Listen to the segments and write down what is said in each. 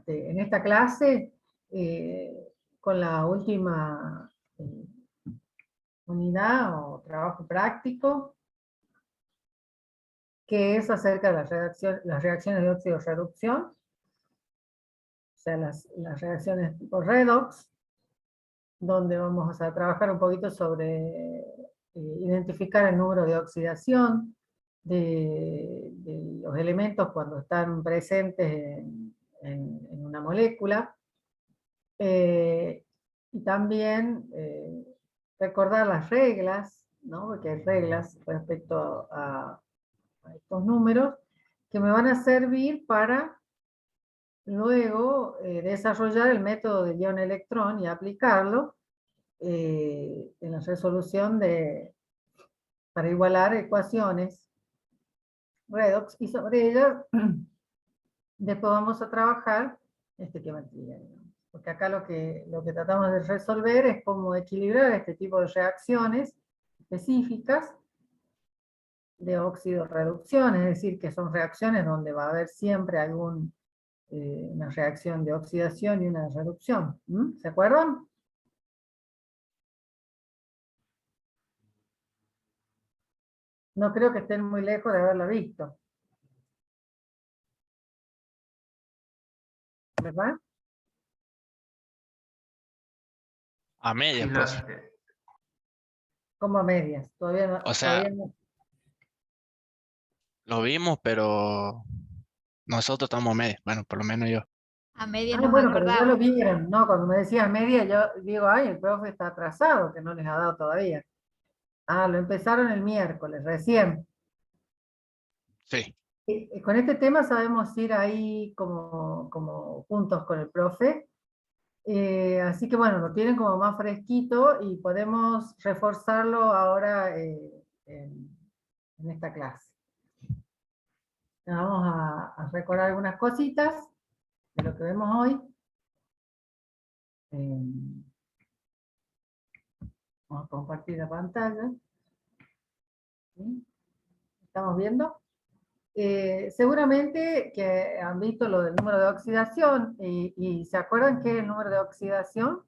en esta clase con la última unidad o trabajo práctico, que es acerca de las reacciones de óxido-reducción, o sea, las reacciones tipo redox, donde vamos a trabajar un poquito sobre identificar el número de oxidación de los elementos cuando están presentes en una molécula. Y también recordar las reglas, ¿no? Porque hay reglas respecto a estos números que me van a servir para luego desarrollar el método de ion-electrón y aplicarlo en la resolución para igualar ecuaciones redox, y sobre ellas después vamos a trabajar estequiometría, ¿no? Porque acá lo que tratamos de resolver es cómo equilibrar este tipo de reacciones específicas de óxido-reducción, es decir, que son reacciones donde va a haber siempre una reacción de oxidación y una de reducción. ¿Se acuerdan? No creo que estén muy lejos de haberlo visto, ¿verdad? A medias, Sí, profe. Como a medias. O sea, lo vimos, pero nosotros estamos a medias. Bueno, por lo menos yo. A media no me Bueno, pero ya lo acordaba. vieron, ¿no? Cuando me decías media, yo digo, ay, el profe está atrasado, que no les ha dado todavía. Lo empezaron el miércoles, recién. Sí. Con este tema sabemos ir ahí como juntos con el profe. Así que bueno, lo tienen como más fresquito y podemos reforzarlo ahora en esta clase. Vamos a recordar algunas cositas de lo que vemos hoy. Vamos a compartir la pantalla. ¿Sí? ¿Estamos viendo? Seguramente que han visto lo del número de oxidación y ¿se acuerdan qué es el número de oxidación?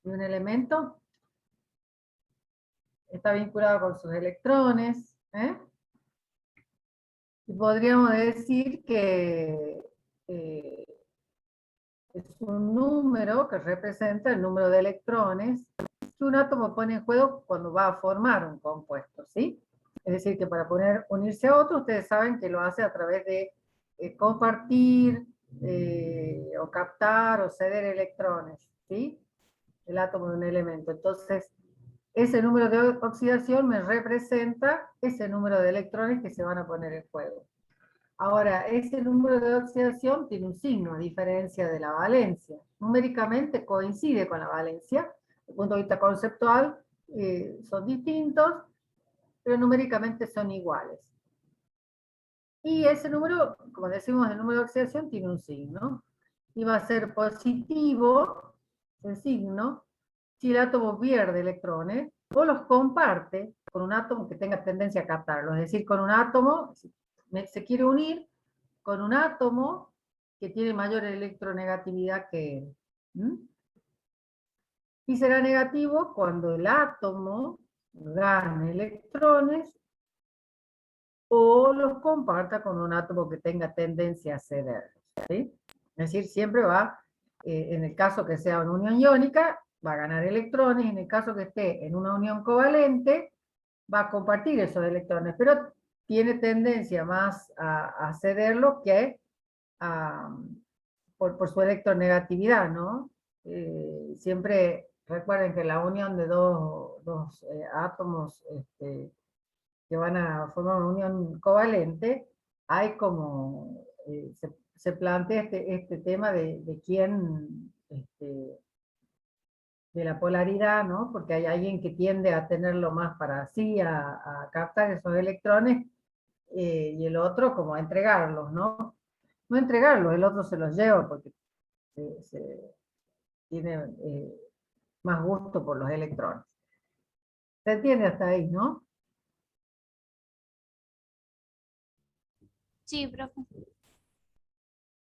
De un elemento. Está vinculado con sus electrones. Y podríamos decir que es un número que representa el número de electrones que un átomo pone en juego cuando va a formar un compuesto, ¿sí? Es decir, que para poder unirse a otro, ustedes saben que lo hace a través de compartir o captar o ceder electrones, ¿sí? El átomo de un elemento. Entonces, ese número de oxidación me representa ese número de electrones que se van a poner en juego. Ahora, ese número de oxidación tiene un signo, a diferencia de la valencia. Numéricamente coincide con la valencia. Desde el punto de vista conceptual, son distintos, pero numéricamente son iguales. Y ese número, como decimos, el número de oxidación tiene un signo. Y va a ser positivo, el signo, si el átomo pierde electrones o los comparte con un átomo que tenga tendencia a captarlos. Es decir, con un átomo, se quiere unir con un átomo que tiene mayor electronegatividad que él. Y será negativo cuando el átomo gane electrones o los comparta con un átomo que tenga tendencia a cederlos, ¿sí? Es decir, siempre va, en el caso que sea una unión iónica, va a ganar electrones, en el caso que esté en una unión covalente, va a compartir esos electrones, pero tiene tendencia más a cederlos que por su electronegatividad, ¿no? Siempre recuerden que la unión de dos átomos que van a formar una unión covalente, hay como, se plantea este tema de quién, de la polaridad, ¿no? Porque hay alguien que tiende a tenerlo más para sí, a captar esos electrones, y el otro como a entregarlos, ¿no? No entregarlos, el otro se los lleva porque tiene más gusto por los electrones. ¿Se entiende hasta ahí, no? Sí, profe.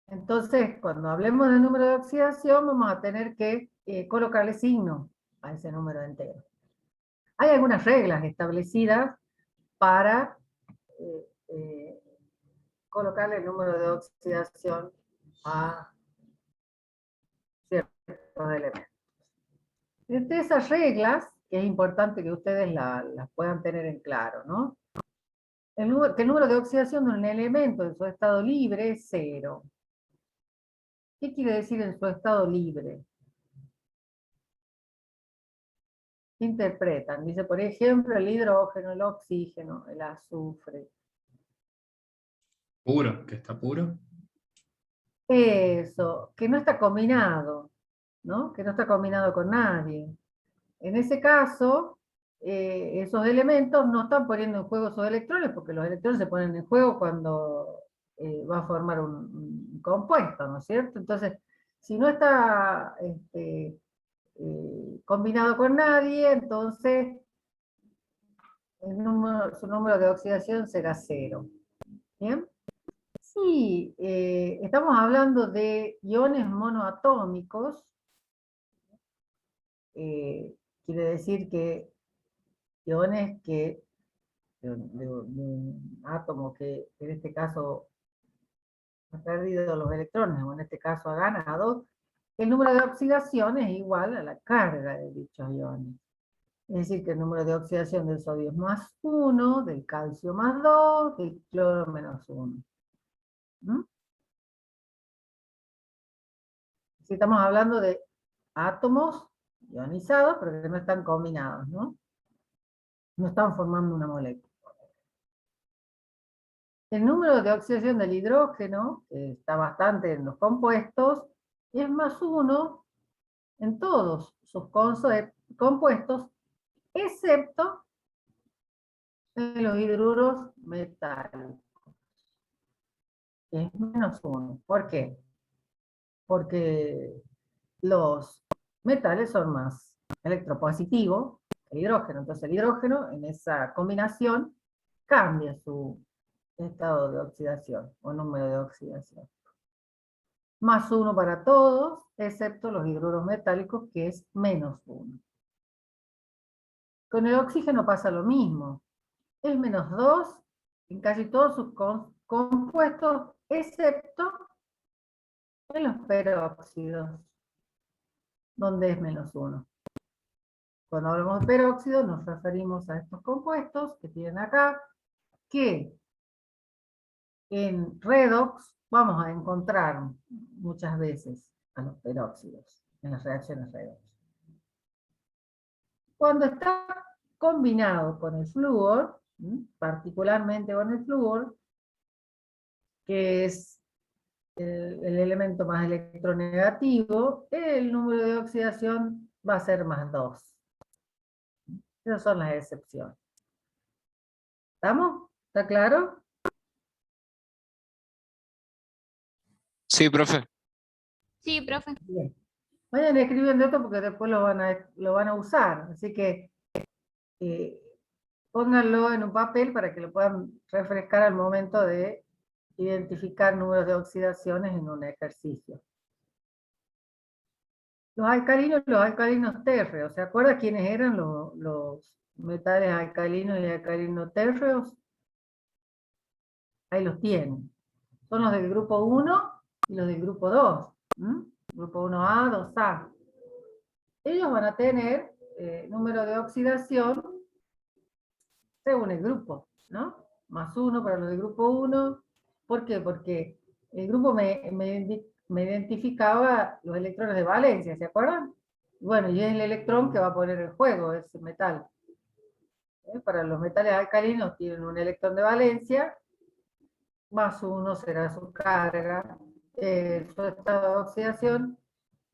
Entonces, cuando hablemos del número de oxidación, vamos a tener que colocarle signo a ese número entero. Hay algunas reglas establecidas para colocarle el número de oxidación a ciertos elementos. Entre esas reglas, que es importante que ustedes las puedan tener en claro, ¿no? Que el número de oxidación de un elemento en su estado libre es 0. ¿Qué quiere decir en su estado libre? Interpretan. Dice, por ejemplo, el hidrógeno, el oxígeno, el azufre. Puro, que está puro. Eso, que no está combinado, ¿no? Que no está combinado con nadie. En ese caso, esos elementos no están poniendo en juego esos electrones, porque los electrones se ponen en juego cuando va a formar un compuesto, ¿no es cierto? Entonces, si no está combinado con nadie, entonces su número de oxidación será 0. ¿Bien? Si estamos hablando de iones monoatómicos, quiere decir que iones que de un átomo que en este caso ha perdido los electrones, o en este caso ha ganado, el número de oxidación es igual a la carga de dichos iones. Es decir, que el número de oxidación del sodio es más 1, del calcio más 2, del cloro menos 1. Si estamos hablando de átomos ionizados, pero que no están combinados, ¿no? No están formando una molécula. El número de oxidación del hidrógeno, que está bastante en los compuestos, es más 1 en todos sus compuestos, excepto en los hidruros metálicos, que es menos 1. ¿Por qué? Porque los metales son más electropositivos que el hidrógeno. Entonces el hidrógeno, en esa combinación, cambia su estado de oxidación, o número de oxidación. Más 1 para todos, excepto los hidruros metálicos, que es menos 1. Con el oxígeno pasa lo mismo. Es menos 2 en casi todos sus compuestos, excepto en los peróxidos, donde es menos 1. Cuando hablamos de peróxido nos referimos a estos compuestos que tienen acá, que en redox vamos a encontrar muchas veces a los peróxidos en las reacciones redox. Cuando está combinado con el flúor, particularmente con el flúor, que es el elemento más electronegativo, el número de oxidación va a ser más 2. Esas son las excepciones. ¿Estamos? ¿Está claro? Sí, profe. Sí, profe. Bien. Vayan escribiendo esto porque después lo van a usar. Así que pónganlo en un papel para que lo puedan refrescar al momento de identificar números de oxidaciones en un ejercicio. Los alcalinos térreos. ¿Se acuerdan quiénes eran los metales alcalinos y alcalinos térreos? Ahí los tienen. Son los del grupo 1 y los del grupo 2. Grupo 1A, 2A. Ellos van a tener número de oxidación según el grupo, ¿no? Más 1 para los del grupo 1. ¿Por qué? Porque el grupo me identificaba los electrones de valencia, ¿se acuerdan? Bueno, y es el electrón que va a poner en juego ese metal. Para los metales alcalinos tienen un electrón de valencia, más 1 será su carga, su estado de oxidación,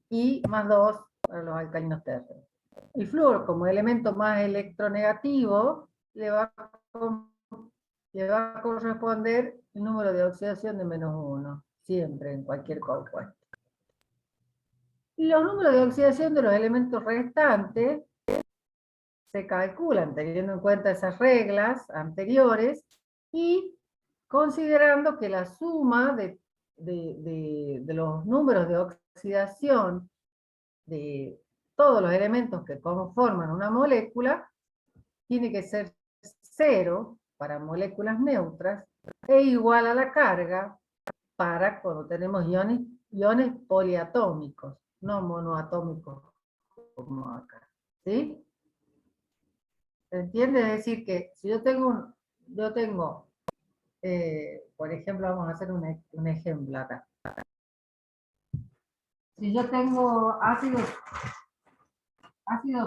y más 2 para los alcalinos térreos. El flúor, como elemento más electronegativo, le va a corresponder el número de oxidación de menos 1, siempre, en cualquier compuesto. Y los números de oxidación de los elementos restantes se calculan teniendo en cuenta esas reglas anteriores, y considerando que la suma de los números de oxidación de todos los elementos que conforman una molécula tiene que ser 0 para moléculas neutras e igual a la carga para cuando tenemos iones poliatómicos, no monoatómicos como acá. ¿Sí? ¿Se entiende? Es decir, que si yo tengo, por ejemplo, vamos a hacer un ejemplo acá. Si yo tengo ácido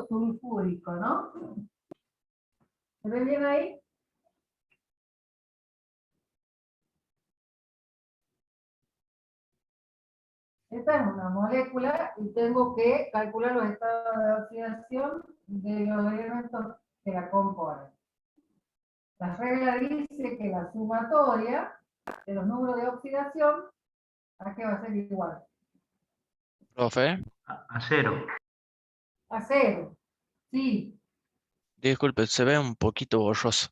sulfúrico, ¿no? ¿Se ve bien ahí? Esta es una molécula y tengo que calcular los estados de oxidación de los elementos que la componen. La regla dice que la sumatoria de los números de oxidación, ¿a qué va a ser igual? Profe, A 0. A 0. Sí, disculpe, se ve un poquito borroso.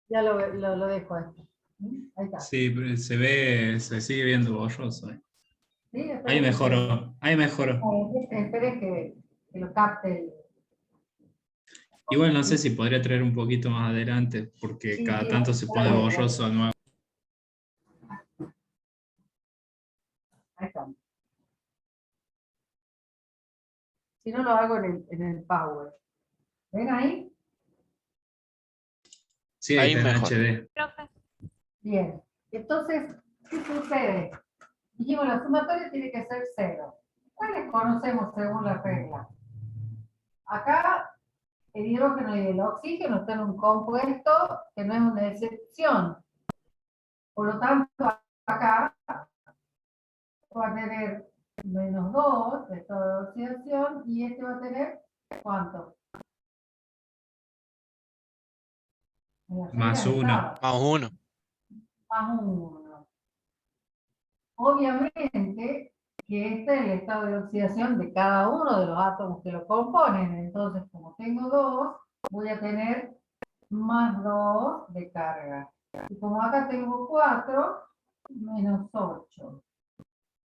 ya lo dejo ahí. Ahí está. Sí, pero se sigue viendo borroso. ¿Sí? Ahí mejoró, ahí mejoró. Espere que lo capte el... Igual no sé si podría traer un poquito más adelante, porque Sí, cada sí, tanto se pone claro. borroso de nuevo. Ahí está. Si no lo hago en el Power. ¿Ven ahí? Sí, Ahí ahí está en mejor. HD. Profe, Bien. Entonces, ¿qué sucede? Dijimos, la sumatoria tiene que ser 0. ¿Cuáles conocemos según la regla? Acá el hidrógeno y el oxígeno están en un compuesto que no es una excepción. Por lo tanto, acá va a tener -2 de estado de oxidación y este va a tener ¿cuánto? En la regla Más 1. estaba, Más uno. más 1. Obviamente que este es el estado de oxidación de cada uno de los átomos que lo componen. Entonces, como tengo 2, voy a tener más 2 de carga. Y como acá tengo 4, -8.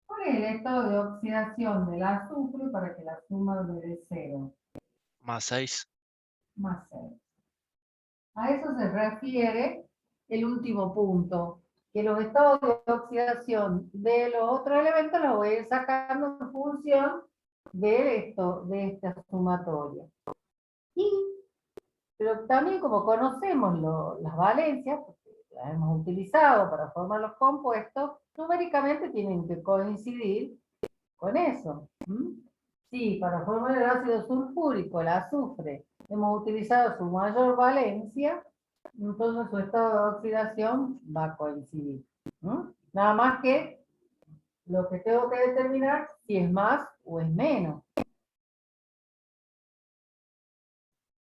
¿Cuál es el estado de oxidación del azufre para que la suma me dé 0? Más 6. Más 6. A eso se refiere el último punto, que los estados de oxidación de los otros elementos los voy a ir sacando en función de esta sumatoria. Pero también como conocemos las valencias, porque las hemos utilizado para formar los compuestos, numéricamente tienen que coincidir con eso. Sí, para formar el ácido sulfúrico, el azufre, hemos utilizado su mayor valencia, entonces su estado de oxidación va a coincidir. Nada más que lo que tengo que determinar si es más o es menos.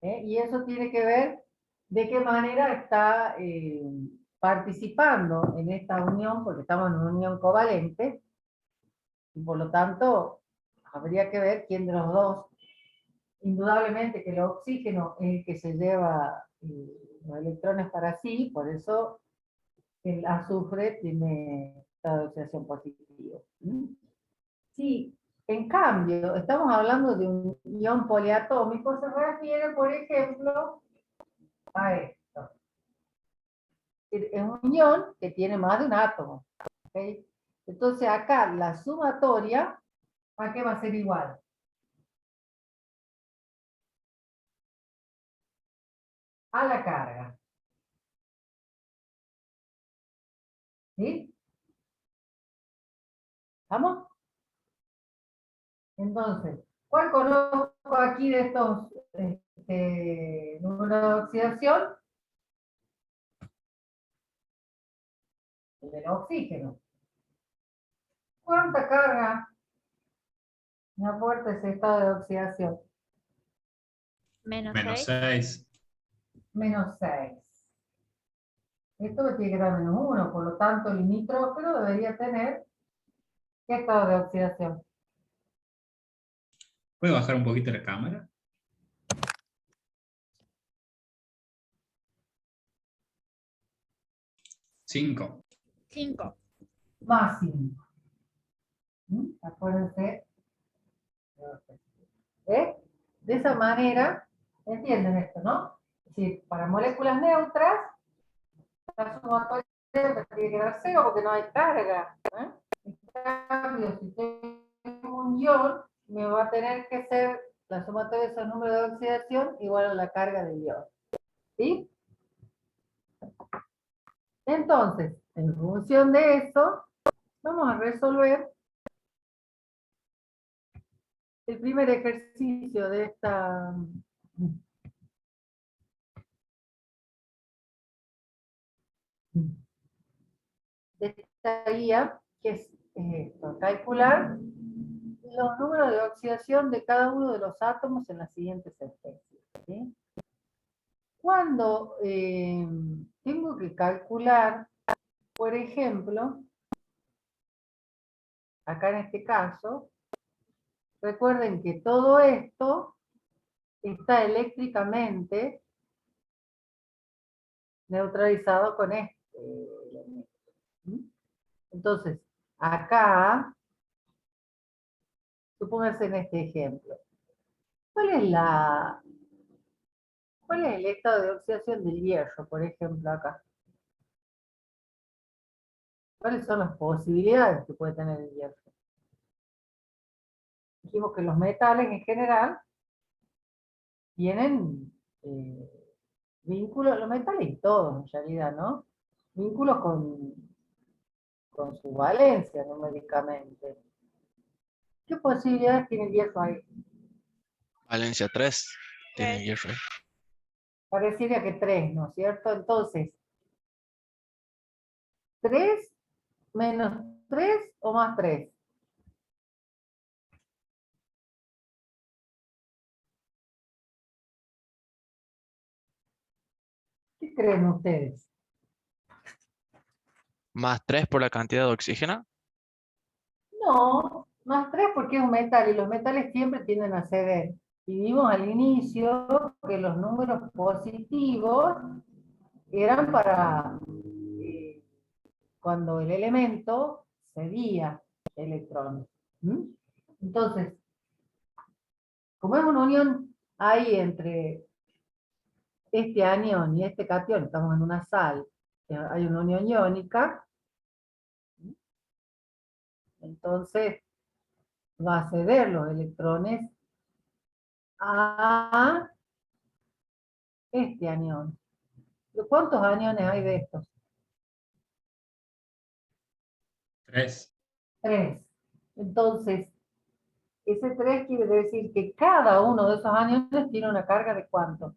Y eso tiene que ver de qué manera está participando en esta unión, porque estamos en una unión covalente, y por lo tanto habría que ver quién de los dos. Indudablemente que el oxígeno es el que se lleva los electrones para sí, por eso el azufre tiene estado de oxidación positivo. Sí, en cambio, estamos hablando de un ion poliatómico, se refiere, por ejemplo, a esto. Es un ion que tiene más de un átomo. ¿Okay? Entonces acá la sumatoria, ¿a qué va a ser igual? A la carga. ¿Sí? ¿Vamos? Entonces, ¿cuál conozco aquí de estos números de oxidación? El del oxígeno. ¿Cuánta carga me aporta ese estado de oxidación? menos Menos 6. 6. -6. Esto me tiene que dar -1, por lo tanto el nitrógeno debería tener ¿qué estado de oxidación? ¿Puede bajar un poquito la cámara? 5. 5. Más 5. Acuérdense. ¿Eh? De esa manera, ¿entienden esto, no? Es decir, para moléculas neutras, la sumatoria tiene que dar 0 porque no hay carga. En cambio, si tengo un ion, me va a tener que ser la sumatoria de esos números de oxidación igual a la carga del ion. ¿Sí? Entonces, en función de eso, vamos a resolver el primer ejercicio de esta guía, que es esto, calcular los números de oxidación de cada uno de los átomos en las siguientes especies. ¿Sí? Cuando tengo que calcular, por ejemplo, acá en este caso, recuerden que todo esto está eléctricamente neutralizado con este elemento. Entonces, acá, supóngase en este ejemplo, ¿cuál es el estado de oxidación del hierro, por ejemplo, acá? ¿Cuáles son las posibilidades que puede tener el hierro? Dijimos que los metales en general tienen vínculos, los metales y todos en realidad, ¿no? Vínculos con su valencia numéricamente. ¿Qué posibilidades tiene el hierro ahí? Valencia 3 tiene 3. hierro ahí. Parecería que 3, ¿no es cierto? Entonces, 3 menos 3 o más 3. ¿Qué creen ustedes? Más 3 por la cantidad de oxígeno. No, más 3 porque es un metal y los metales siempre tienden a ceder. Y vimos al inicio que los números positivos eran para cuando el elemento cedía electrones. Entonces, como es una unión ahí entre este anión y este catión, estamos en una sal, hay una unión iónica, entonces va a ceder los electrones a este anión. ¿Cuántos aniones hay de estos? 3. 3. Entonces, ese 3 quiere decir que cada uno de esos aniones tiene una carga de ¿cuánto?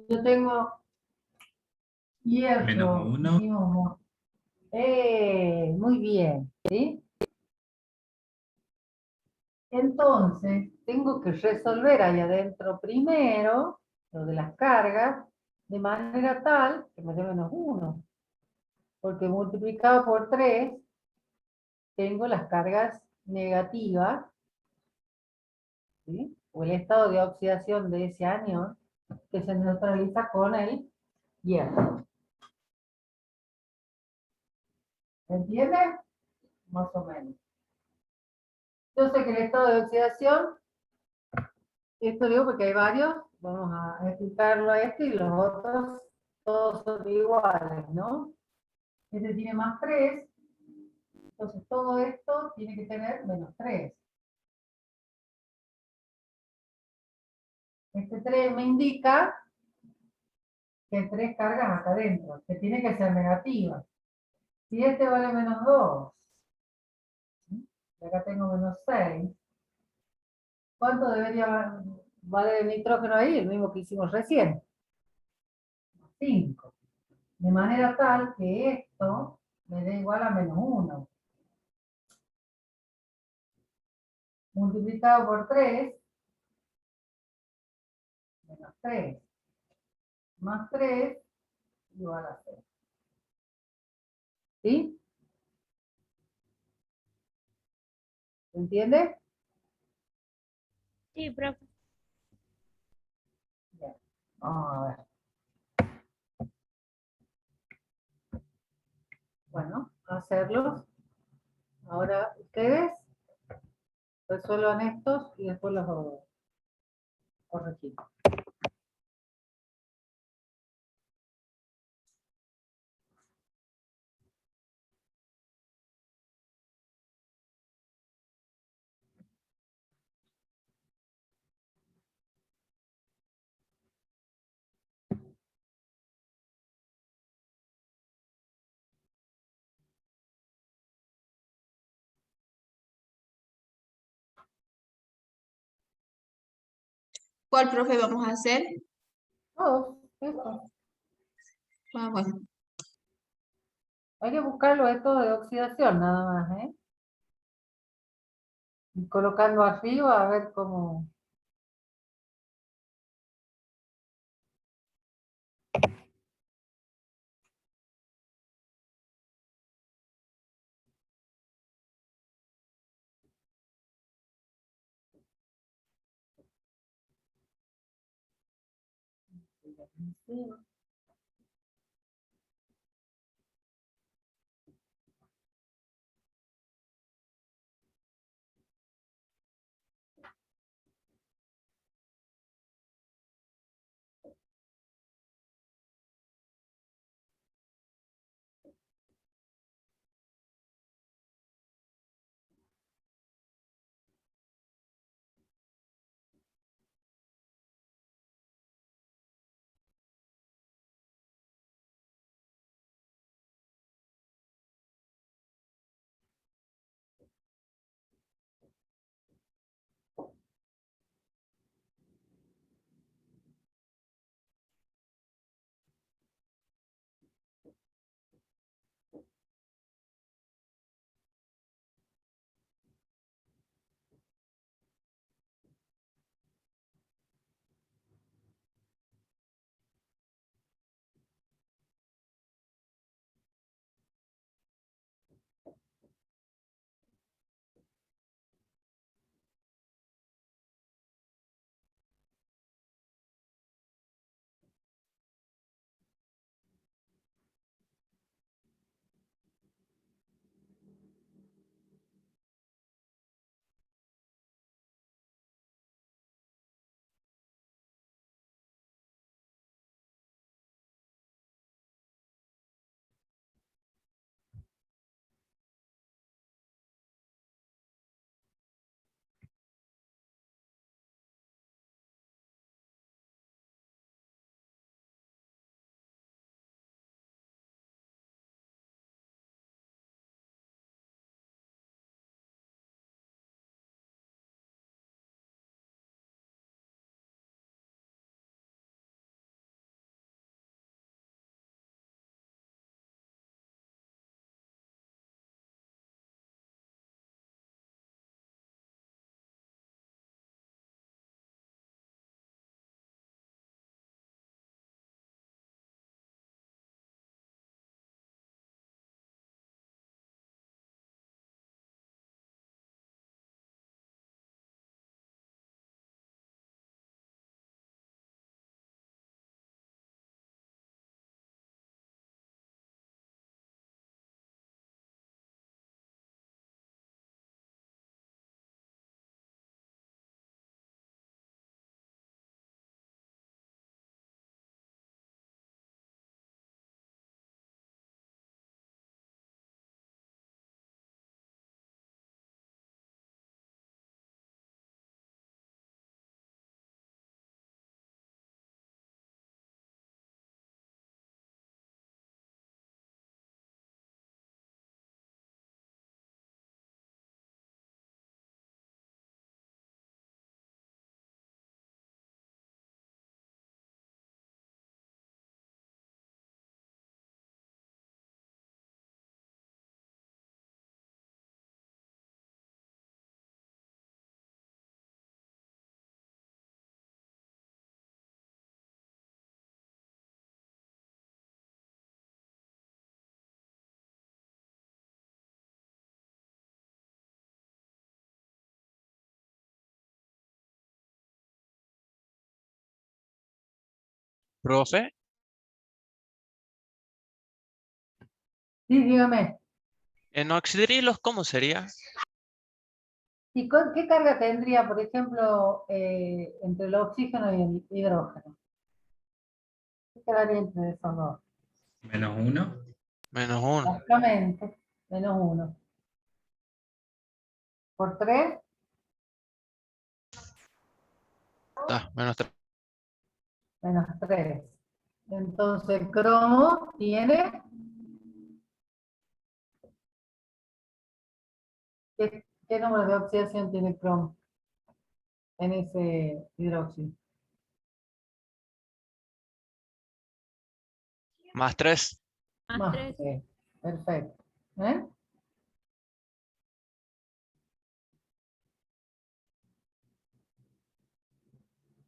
Yo tengo hierro. Menos 1. Dijimos, muy bien, ¿sí? Entonces, tengo que resolver ahí adentro primero lo de las cargas, de manera tal que me dé menos 1. Porque multiplicado por 3, tengo las cargas negativas, ¿sí? O el estado de oxidación de ese anión que se neutraliza con el hierro. ¿Se entiende? Más o menos. Yo sé que el estado de oxidación, esto digo porque hay varios, vamos a explicarlo a este y los otros todos son iguales, ¿no? Este tiene más 3, entonces todo esto tiene que tener menos 3. Este 3 me indica que hay 3 cargas acá adentro, que tiene que ser negativa. Si este vale menos 2, y acá tengo menos 6, ¿cuánto debería valer el nitrógeno ahí? El mismo que hicimos recién. 5. De manera tal que esto me dé igual a menos 1. Multiplicado por 3, menos 3. Más 3, igual a 0. ¿Sí? entiende? Sí, profe. Bien, vamos a ver. Bueno, a hacerlos. Ahora ustedes resuelvan estos y después los corregimos. ¿Cuál, profe, vamos a hacer? Todos, estos. Ah, bueno. Hay que buscar esto de oxidación nada más, ¿eh? Y colocando arriba a ver cómo... Sí. Profe, Sí, dígame. en oxidrilos, ¿cómo sería? ¿Y qué carga tendría, por ejemplo, entre el oxígeno y el hidrógeno? ¿Qué quedaría entre esos dos? -1. -1. Exactamente, -1. ¿Por 3? Está, -3. -3. Entonces, el cromo tiene... ¿Qué número de oxidación tiene el cromo en ese hidróxido? +3. Más 3. 3. Perfecto. ¿Eh?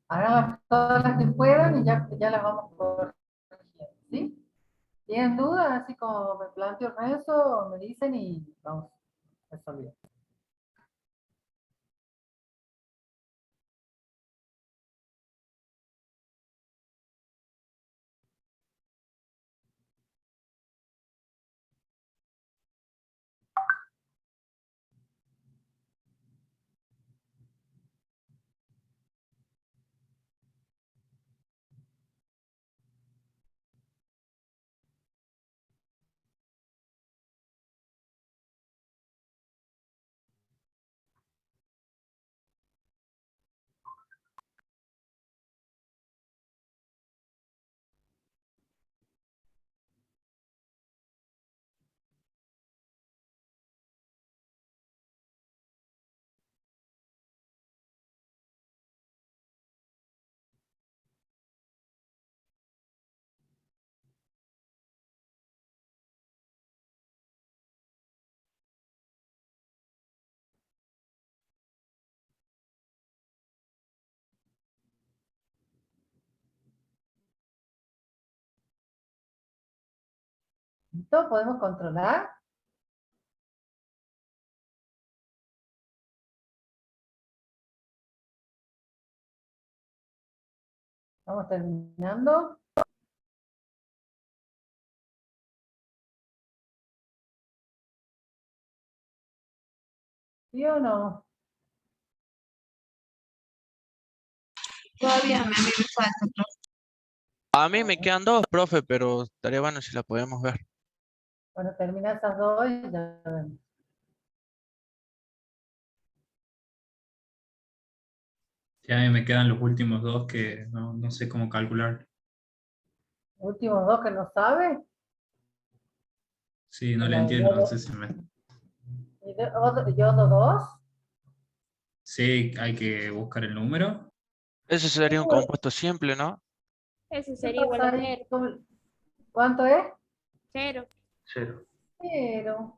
Hagan todas las que puedan y ya las vamos corrigiendo, ¿sí? ¿Tienen dudas? Así como me planteo eso, me dicen y vamos resolviendo. ¿Listo? ¿Podemos controlar? Estamos terminando. ¿Sí o no? Todavía a mí me falta, profe. A mí me quedan 2, profe, pero estaría bueno si la podemos ver. Bueno, termina esas dos y ya vemos. Ya a mí me quedan los últimos dos que no sé cómo calcular. Últimos dos que no sabe. Sí, no le La de entiendo, no yodo, sé si me... yodo 2. Sí, hay que buscar el número. Ese sería un compuesto simple, ¿no? Eso ¿Qué sería igual pasa a ahí? 0. ¿Cuánto es? 0. 0. Pero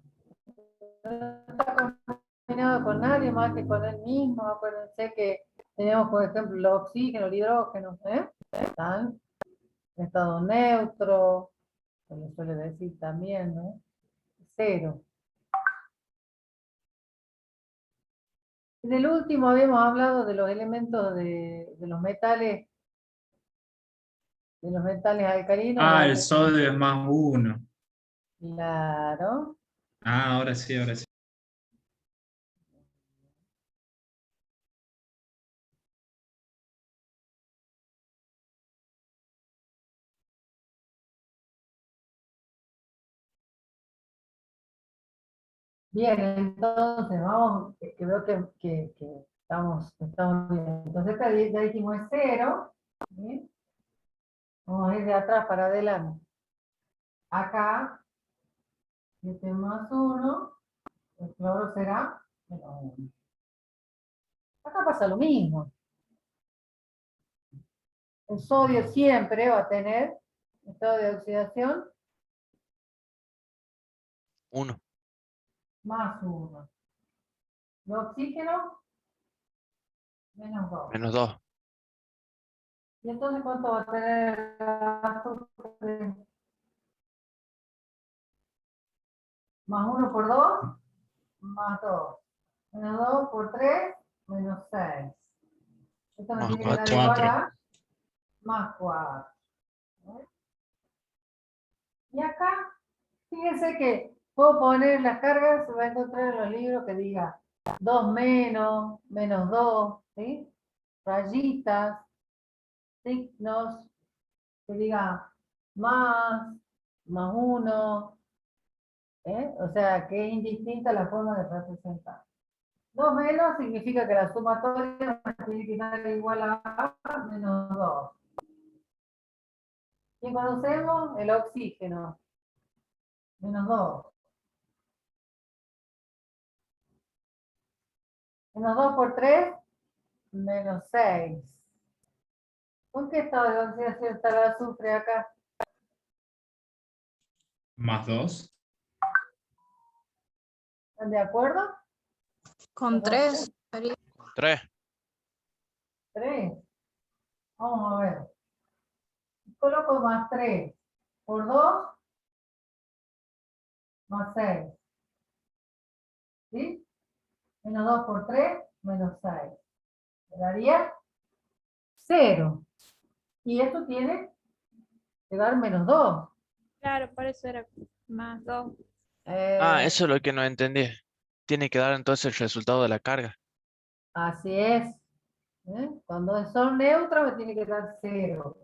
no está combinado con nadie más que con él mismo. Acuérdense que tenemos, por ejemplo, el oxígeno, el hidrógeno, ¿eh? Están en estado neutro, se le suele decir también, ¿no? 0. En el último habíamos hablado de los elementos de los metales alcalinos. Ah, el sodio es +1. Claro. Ah, ahora sí, ahora sí. Bien, entonces vamos, que veo que estamos bien. Entonces ya dijimos es 0. ¿Sí? Vamos a ir de atrás para adelante. Acá, 7 más 1, el cloro será -1. Acá pasa lo mismo. El sodio siempre va a tener estado de oxidación 1. +1. El oxígeno, -2. -2. ¿Y entonces cuánto va a tener el azufre? +1 por 2, +2. -2 por 3, -6. Esto me tiene que dar igual +4. a +4. Y acá, fíjense que puedo poner las cargas, se va a encontrar en los libros que diga 2 menos, menos 2, ¿sí? Rayitas, signos, que diga más, más 1, o sea, que es indistinta la forma de representar. 2 menos significa que la sumatoria tiene que dar igual a menos 2. ¿Quién conocemos? El oxígeno. Menos 2. Menos 2 por 3, menos 6. ¿Con qué estado de oxidación está el azufre acá? Más 2. ¿Están de acuerdo? Con 3. 3. 3. Vamos a ver. Coloco más 3 por 2, más 6. ¿Sí? Menos 2 por 3, menos 6. Me daría 0. Y esto tiene que dar menos 2. Claro, por eso era más 2. Eso es lo que no entendí. Tiene que dar entonces el resultado de la carga. Así es. Cuando son neutros me tiene que dar 0.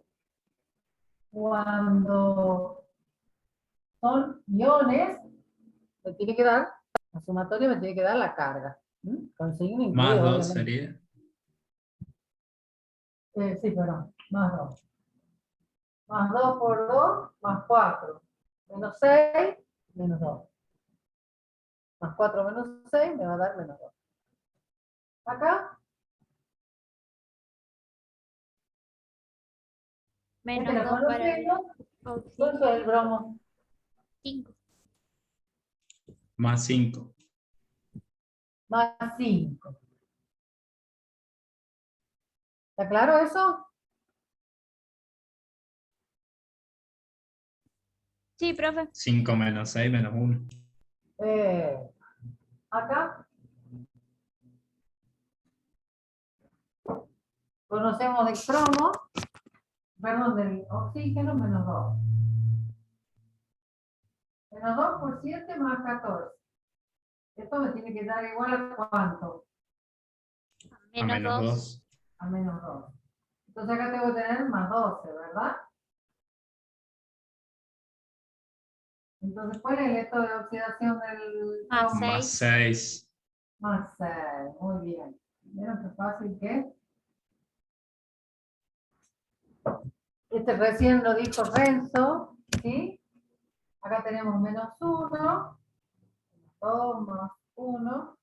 Cuando son iones, me tiene que dar, la sumatoria me tiene que dar la carga. Con signo incluido, Más 2 obviamente. sería. Sí, perdón, más 2. Más 2 por 2, más 4. Menos 6, menos 2. Más 4 menos 6 me va a dar menos 2. Acá, Menos la 2 para el conocemos. ¿Cuánto es el oxígeno. bromo? 5. Más 5. Más 5. ¿Está claro eso? Sí, profe. 5 menos 6 menos 1. Acá conocemos del cromo, perdón, del oxígeno, menos 2. Menos 2 por 7 más 14. Esto me tiene que dar igual a ¿cuánto? A menos 2. A menos 2. Entonces acá tengo que tener más 12, ¿verdad? Entonces, ¿cuál es el estado de oxidación del Más cromo? Más 6. 6. Más 6, muy bien. ¿Vieron qué fácil que es? Este recién lo dijo Renzo, ¿sí? Acá tenemos menos 1, 2 más 1,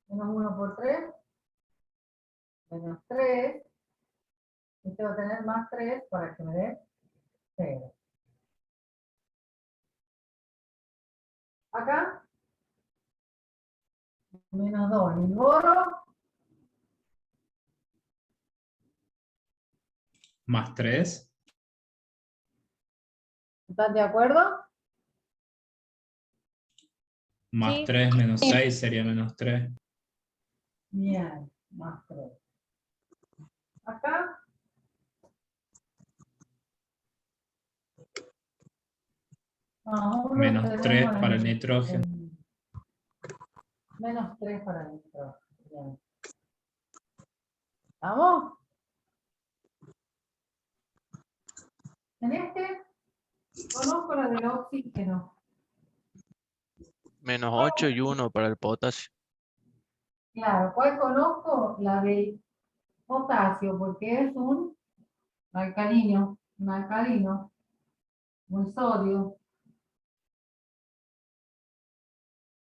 menos 1 por 3, menos 3. Este va a tener más 3 para que me dé 0. Acá, menos 2. El boro, Más 3. ¿están de acuerdo? Más Sí. 3 menos 6 sería menos 3. Bien, más 3. Acá, más 1 Menos 3 tenemos para el nitrógeno. menos 3 para el nitrógeno. Bien. ¿Vamos? En este, conozco la del oxígeno. Menos 8 y 1 para el potasio. Claro, ¿cuál conozco? La de potasio, porque es un alcalino, un sodio.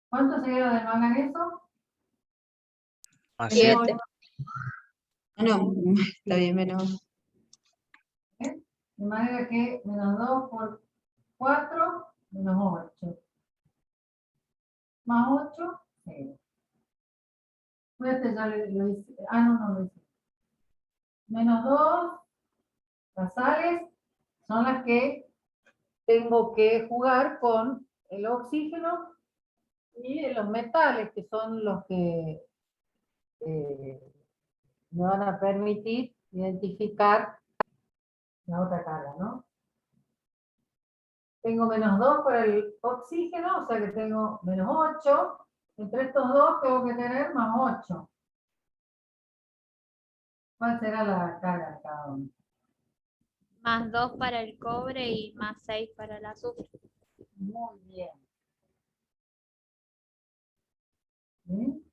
¿Cuánto sería la de manganeso? Más 7. 7. No, está bien, menos. De manera que menos 2 por 4, menos 8. Más 8, 0. Este ya lo hice. No lo hice. Menos 2, las sales son las que tengo que jugar con el oxígeno y los metales, que son los que me van a permitir identificar la otra carga, ¿no? Tengo -2 para el oxígeno, o sea que tengo -8. Entre estos dos tengo que tener +8. ¿Cuál será la carga de cada uno? +2 para el cobre y +6 para el azufre. Muy bien. ¿Sí?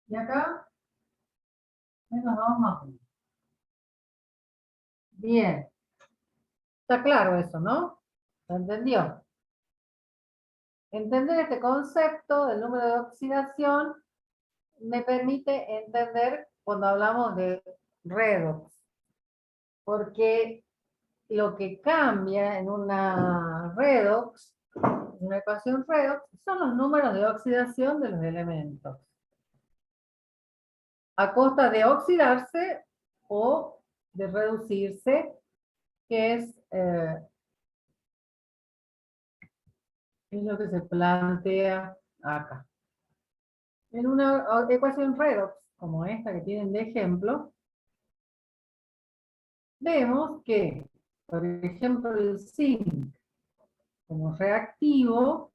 Y acá, -2 +1. Bien. Está claro eso, ¿no? ¿Lo entendió? Entender este concepto del número de oxidación me permite entender cuando hablamos de redox. Porque lo que cambia en una redox, en una ecuación redox, son los números de oxidación de los elementos. A costa de oxidarse o de reducirse, que es lo que se plantea acá. En una ecuación redox, como esta que tienen de ejemplo, vemos que, por ejemplo, el zinc como reactivo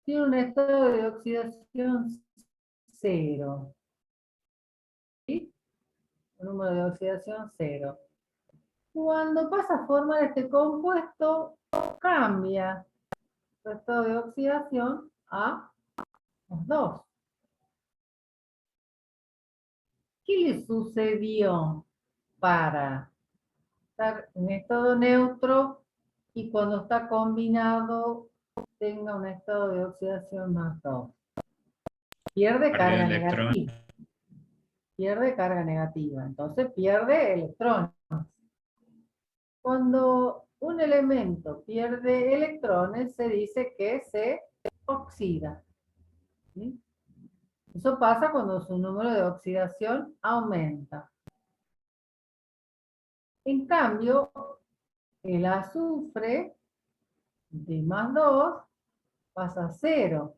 tiene un estado de oxidación 0. ¿Sí? Un número de oxidación 0. Cuando pasa a formar este compuesto, cambia su estado de oxidación a -2. ¿Qué le sucedió para estar en estado neutro y cuando está combinado tenga un estado de oxidación +2? Pierde Perdió carga electrón. negativa. Pierde carga negativa, entonces pierde electrones. Cuando un elemento pierde electrones, se dice que se oxida. ¿Sí? Eso pasa cuando su número de oxidación aumenta. En cambio, el azufre de +2 pasa a 0.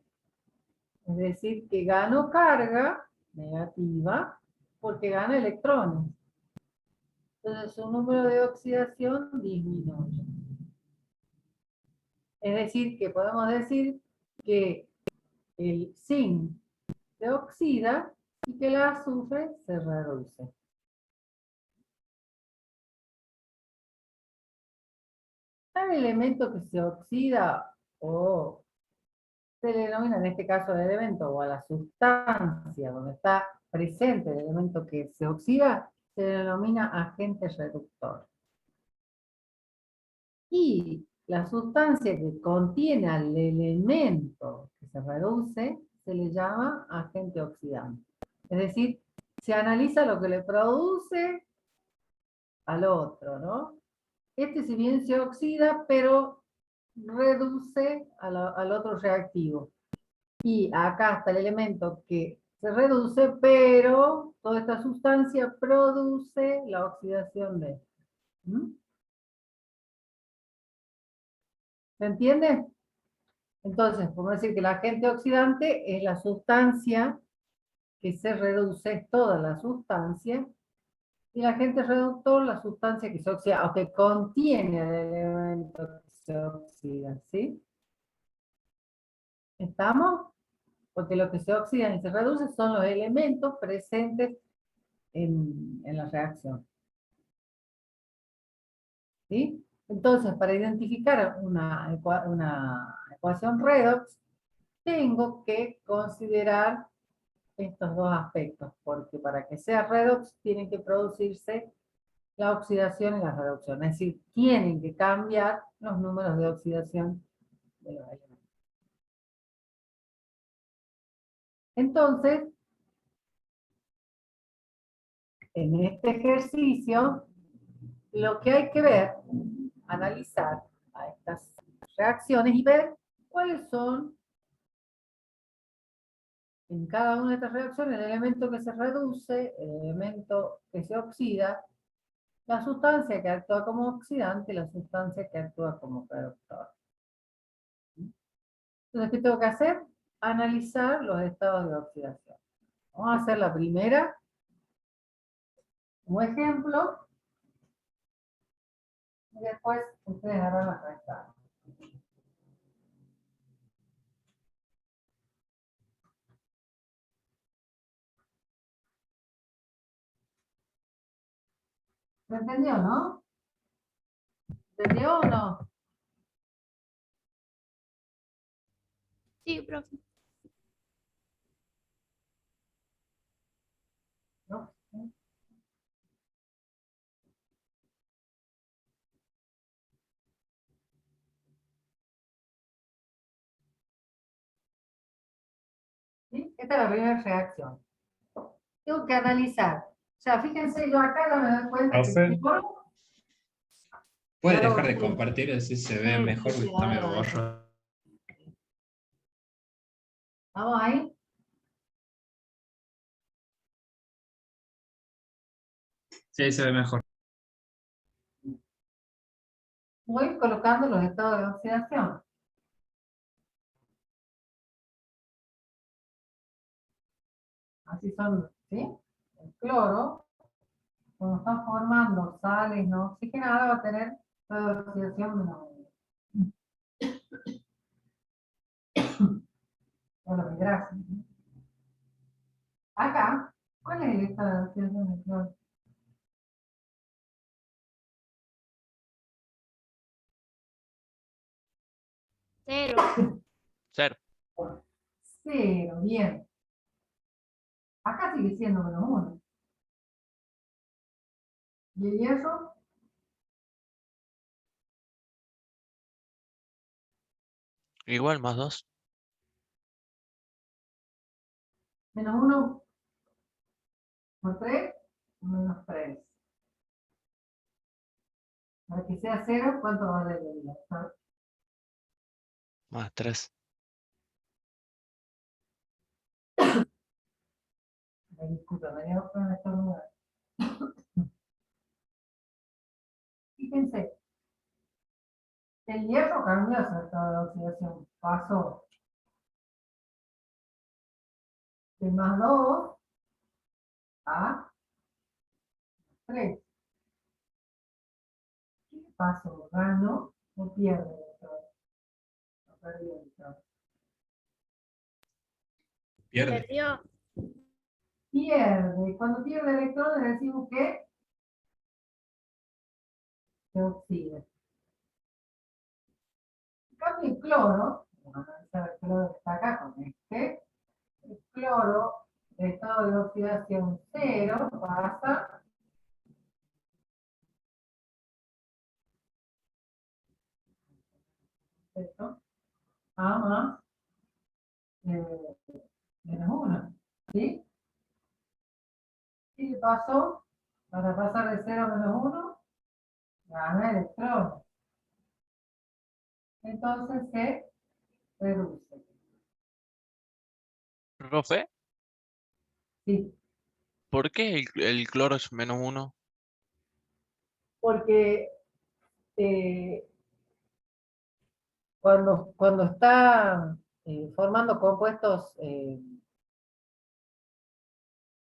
Es decir, que gano carga negativa porque gana electrones. Entonces su número de oxidación disminuye. Es decir, que podemos decir que el zinc se oxida y que el azufre se reduce. Al elemento que se oxida o se le denomina en este caso el elemento o a la sustancia donde está presente el elemento que se oxida, se denomina agente reductor. Y la sustancia que contiene al elemento que se reduce se le llama agente oxidante. Es decir, se analiza lo que le produce al otro, ¿no? Este si bien se oxida, pero reduce al otro reactivo. Y acá está el elemento que se reduce, pero toda esta sustancia produce la oxidación de. ¿Se entiende? Entonces, podemos decir que el agente oxidante es la sustancia que se reduce, es toda la sustancia, y el agente reductor, la sustancia que se oxida, o que contiene el elemento que se oxida, ¿sí? ¿Estamos? Porque lo que se oxidan y se reduce son los elementos presentes en la reacción. ¿Sí? Entonces, para identificar una ecuación redox, tengo que considerar estos dos aspectos, porque para que sea redox tienen que producirse la oxidación y la reducción, es decir, tienen que cambiar los números de oxidación de los elementos. Entonces, en este ejercicio, lo que hay que ver, analizar a estas reacciones y ver cuáles son en cada una de estas reacciones el elemento que se reduce, el elemento que se oxida, la sustancia que actúa como oxidante y la sustancia que actúa como reductor. Entonces, ¿qué tengo que hacer? Analizar los estados de oxidación. Vamos a hacer la primera. Como ejemplo, Y después ustedes harán las restas. ¿Lo entendió, no? ¿Entendió o no? Sí, profe. ¿No? ¿Sí? Esta es la primera reacción. Tengo que analizar. O sea, fíjense, yo acá ya me doy cuenta que Profe. primero, ¿Puede Claro, dejar de sí. compartir así se ve mejor? Sí, Porque está medio ahora, borroso. vamos ahí. Sí, ahí se ve mejor. Voy colocando los estados de oxidación. Así son, ¿sí? El cloro, cuando está formando sales no oxigenadas, va a tener estado de oxidación menos 1. O los hidráxidos. Acá, ¿cuál es el estado de oxidación del cloro? Cero. 0. 0, bien. Acá sigue siendo menos 1. ¿Y el hierro? Igual más 2. Menos 1 por 3, menos 3. Para que sea 0, ¿cuánto vale el hierro? Más 3. Disculpa, me dio con estos números. Fíjense, el hierro cambió su estado de oxidación. Pasó de más 2 a 3. ¿Qué pasó? ¿Ganó o pierde electrones? No perdió electrones. Pierde. Perdió. Pierde. Cuando pierde electrones decimos que se oxida. En cambio el cloro, vamos a analizar el cloro que está acá con este, el cloro de estado de oxidación 0 pasa esto a más menos 1. ¿Sí? ¿Qué pasó? Para pasar de 0 a menos 1, gana electrones. Entonces se reduce. Profe, Sí, ¿por qué el cloro es menos 1? porque eh, cuando está formando compuestos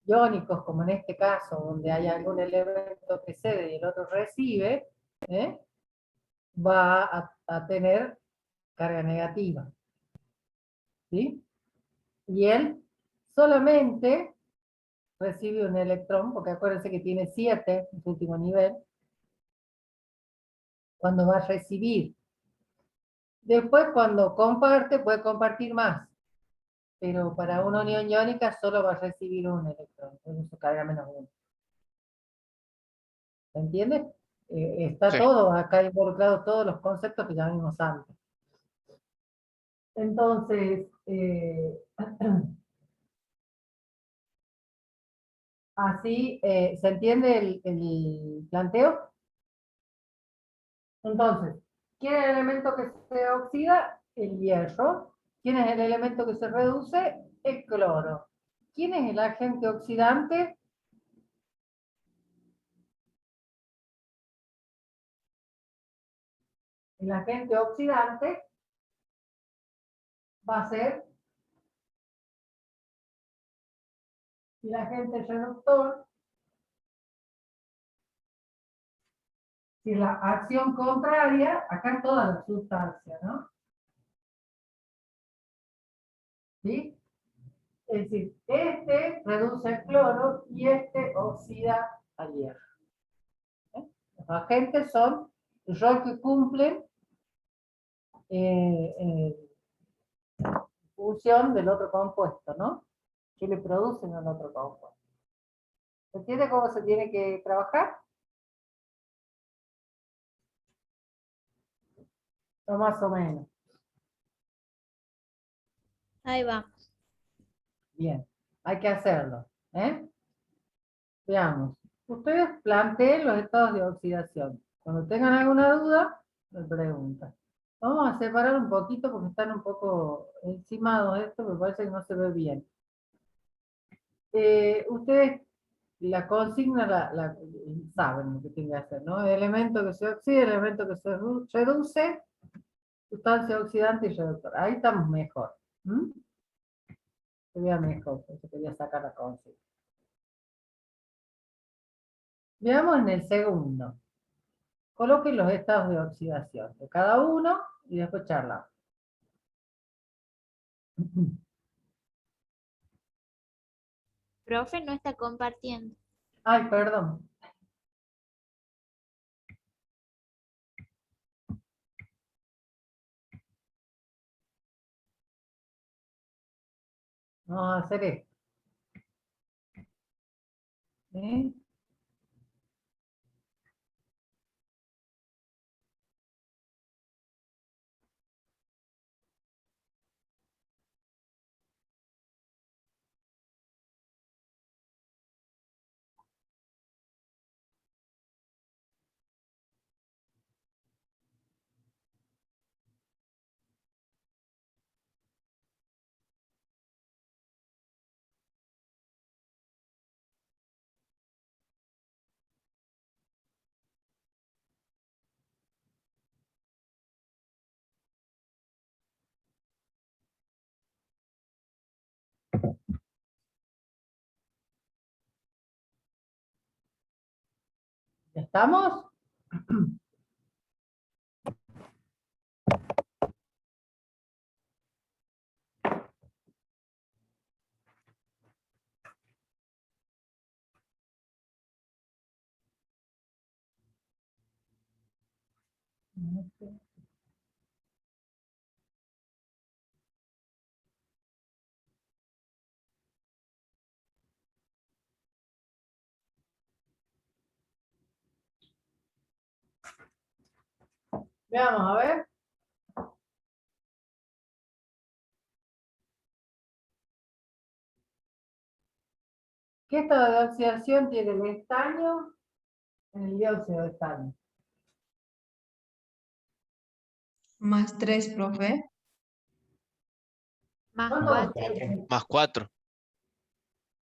iónicos, como en este caso, donde hay algún elemento que cede y el otro recibe, ¿eh? Va a tener carga negativa. ¿Sí? Y él solamente recibe un electrón, porque acuérdense que tiene 7 en su último nivel, cuando va a recibir. Después, cuando comparte, puede compartir más, pero para una unión iónica solo va a recibir un electrón, entonces su carga menos 1. ¿Se entiende? Está Sí. todo acá involucrado, todos los conceptos que ya vimos antes. Entonces, así, ¿se entiende el planteo? Entonces, ¿quién es el elemento que se oxida? El hierro. ¿Quién es el elemento que se reduce? El cloro. ¿Quién es el agente oxidante? El agente oxidante va a ser el agente reductor Si la acción contraria, acá toda la sustancia, ¿no? ¿Sí? Es decir, este reduce el cloro y este oxida al hierro. ¿Eh? Los agentes son el rol que cumplen en función del otro compuesto, ¿no? Que le producen al otro compuesto. ¿Se entiende cómo se tiene que trabajar? O más o menos. Ahí va. Bien, hay que hacerlo. ¿Eh? Veamos. Ustedes planteen los estados de oxidación. Cuando tengan alguna duda, me preguntan. Vamos a separar un poquito porque están un poco encimados esto, me parece que no se ve bien. Ustedes la consigna saben lo que tienen que hacer, ¿no? El elemento que se oxida, el elemento que se reduce, sustancia oxidante y reductor. Ahí estamos mejor. Se vea mejor, porque quería sacar la consigna. Veamos en el segundo. Coloquen los estados de oxidación de cada uno y después charlamos. Profe no está compartiendo. Ay, perdón. Vamos a hacer esto. ¿Sí? ¿Estamos? Veamos, a ver. ¿Qué estado de oxidación tiene el estaño en el dióxido de estaño? +3, profe. Más ¿Cuánto? 4. Más 4.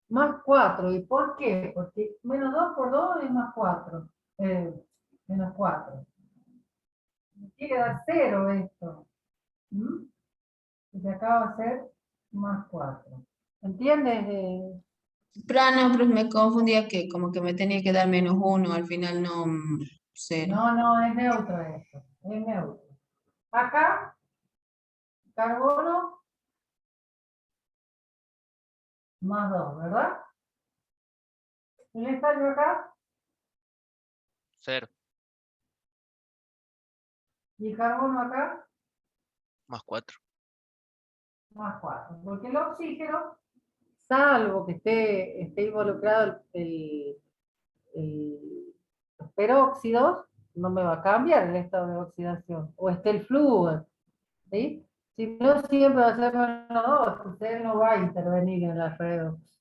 Más 4. ¿Y por qué? Porque menos 2 por 2 es más 4. Menos 4. Me quiere dar 0 esto. Y se acaba de ser más 4. ¿Entiendes? Pero no, pero me confundía que como que me tenía que dar -1, al final no, 0. No, es neutro esto. Es neutro. Acá, carbono más 2, ¿verdad? El estaño acá 0. y el carbono acá Más 4. más 4. Porque el oxígeno, salvo que esté involucrado los peróxidos, no me va a cambiar el estado de oxidación. O esté el flúor, ¿sí? Si no, siempre va a ser -2, usted no va a intervenir en la redox.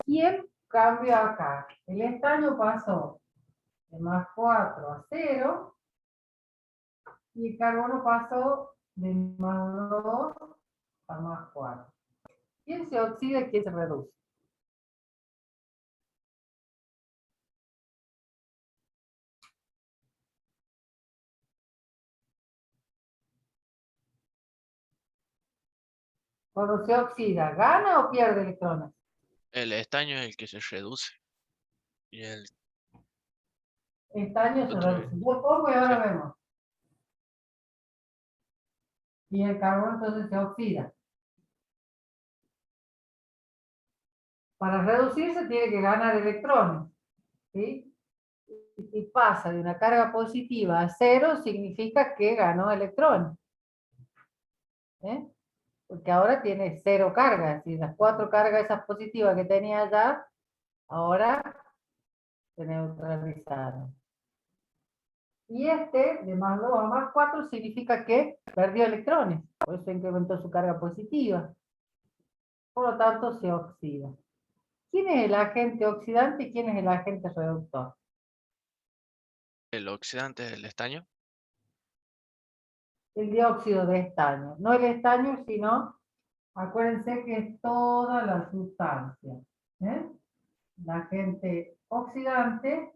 ¿Quién cambió acá? El estaño pasó de más 4 a 0 y el carbono pasó de más 2 a más 4. ¿Quién se oxida y quién se reduce? Cuando se oxida, ¿gana o pierde electrones? El estaño es el que se reduce. Y estaño se Otro reduce. Yo pongo y ahora sí. vemos. Y el carbono entonces se oxida. Para reducirse tiene que ganar electrones, ¿sí? Y si pasa de una carga positiva a cero, significa que ganó electrones. ¿Eh? Porque ahora tiene cero cargas. Y las 4 cargas esas positivas que tenía allá, ahora se neutralizaron. Y este, de más 2 a más 4, significa que perdió electrones. Por eso incrementó su carga positiva. Por lo tanto, se oxida. ¿Quién es el agente oxidante y quién es el agente reductor? El oxidante del estaño. El dióxido de estaño. No el estaño, sino, acuérdense que es toda la sustancia. ¿Eh? El agente oxidante,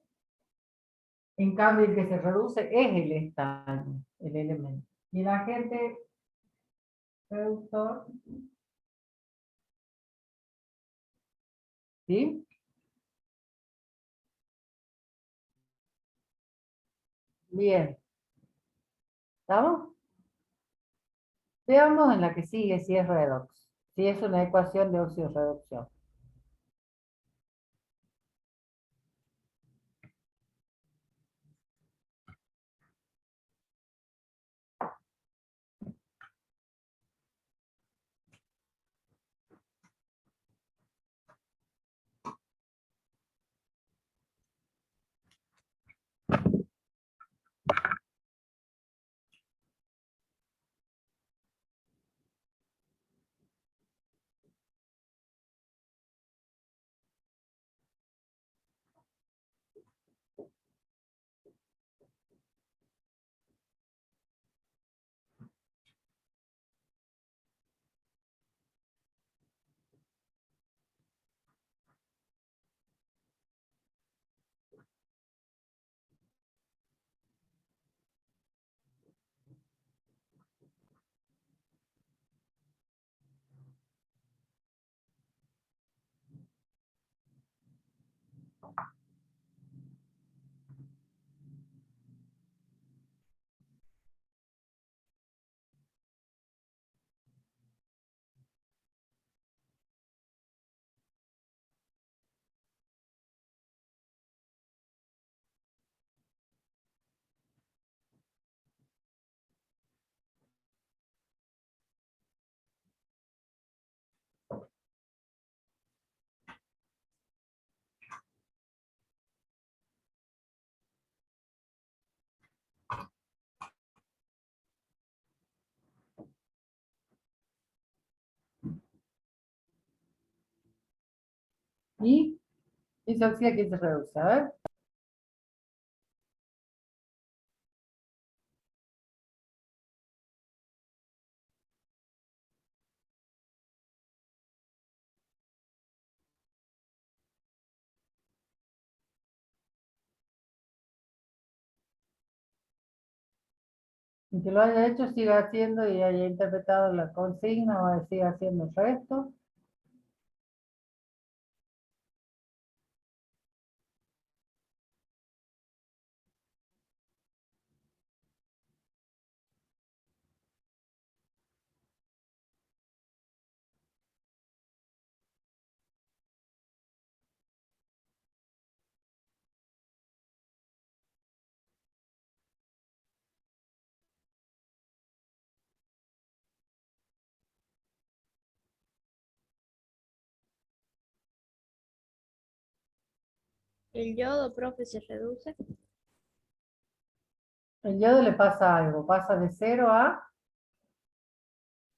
en cambio, el que se reduce es el estaño, el elemento. Y el agente reductor, ¿sí? Bien. ¿Estamos? Veamos en la que sigue si es redox. Si es una ecuación de oxidorreducción. Y se oxida que se reduce. A ver. Y que lo haya hecho, siga haciendo y haya interpretado la consigna o siga haciendo el resto. El yodo, profe, se reduce. El yodo le pasa algo, pasa de 0 a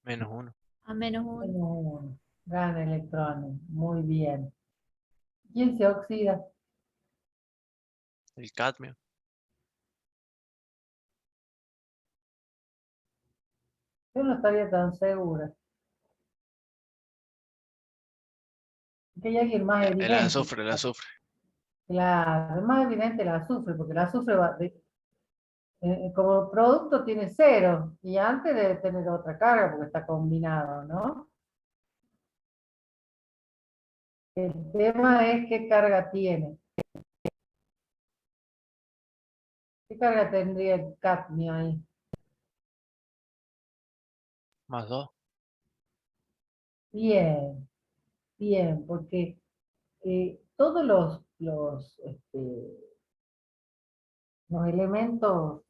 -1. A -1. menos 1. Gana electrones. Muy bien. ¿Quién se oxida? El cadmio. Yo no estaría tan segura. Que hay alguien más El evidente. azufre, el azufre. Claro, es más evidente el azufre, porque el azufre como producto tiene 0 y antes debe tener otra carga porque está combinado, ¿no? El tema es qué carga tiene. ¿Qué carga tendría el cadmio ahí? +2. Bien, bien, porque todos los elementos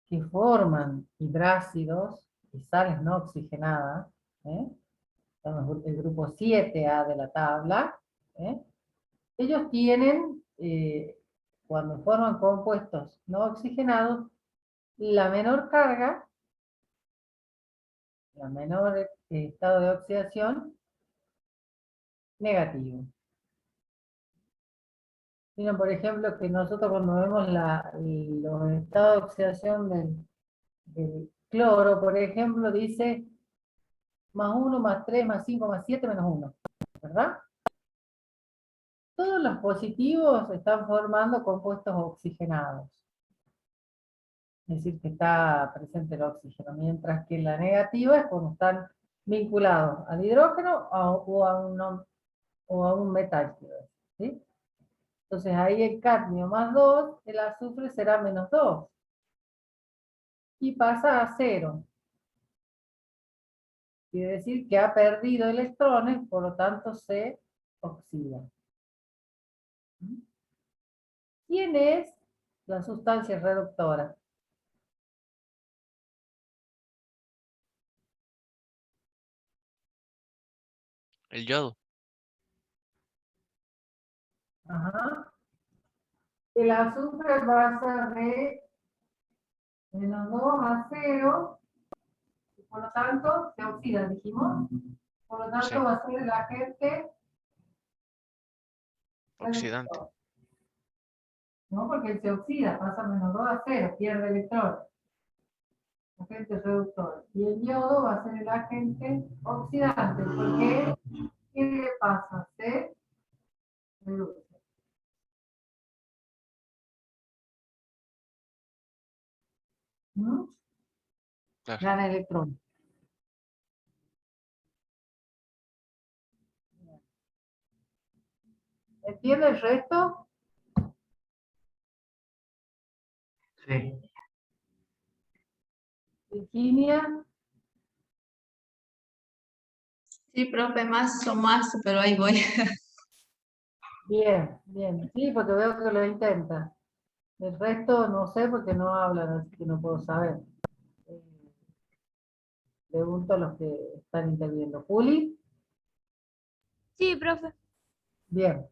que forman hidrácidos y sales no oxigenadas, ¿eh? Son el grupo 7A de la tabla, ¿eh? Ellos tienen, cuando forman compuestos no oxigenados, la menor carga, la menor estado de oxidación negativo. Miren, por ejemplo, que nosotros cuando vemos los estados de oxidación del cloro, por ejemplo, dice +1, +3, +5, +7, -1, ¿verdad? Todos los positivos están formando compuestos oxigenados. Es decir, que está presente el oxígeno, mientras que la negativa es cuando están vinculados al hidrógeno o a un metal, ¿sí? Entonces ahí el cadmio +2, el azufre será -2. Y pasa a 0. Quiere decir que ha perdido electrones, por lo tanto se oxida. ¿Quién es la sustancia reductora? El yodo. Ajá. El azufre pasa de -2 a 0, y por lo tanto se oxida, dijimos. Por lo tanto Sí. va a ser el agente Oxidante. reductor. ¿No? Porque él se oxida, pasa -2 a 0, pierde electrones. Agente reductor. Y el yodo va a ser el agente oxidante, porque ¿qué le pasa? Se reduce. ¿Mm? Claro. Gana electrones. ¿Entiende el resto? Sí. Virginia. Sí, profe, más o más, pero ahí voy. Bien, bien. Sí, porque veo que lo intenta. El resto no sé porque no hablan, así que no puedo saber. Eh, Pregunto a los que están interviniendo. Juli, Sí, profe. bien.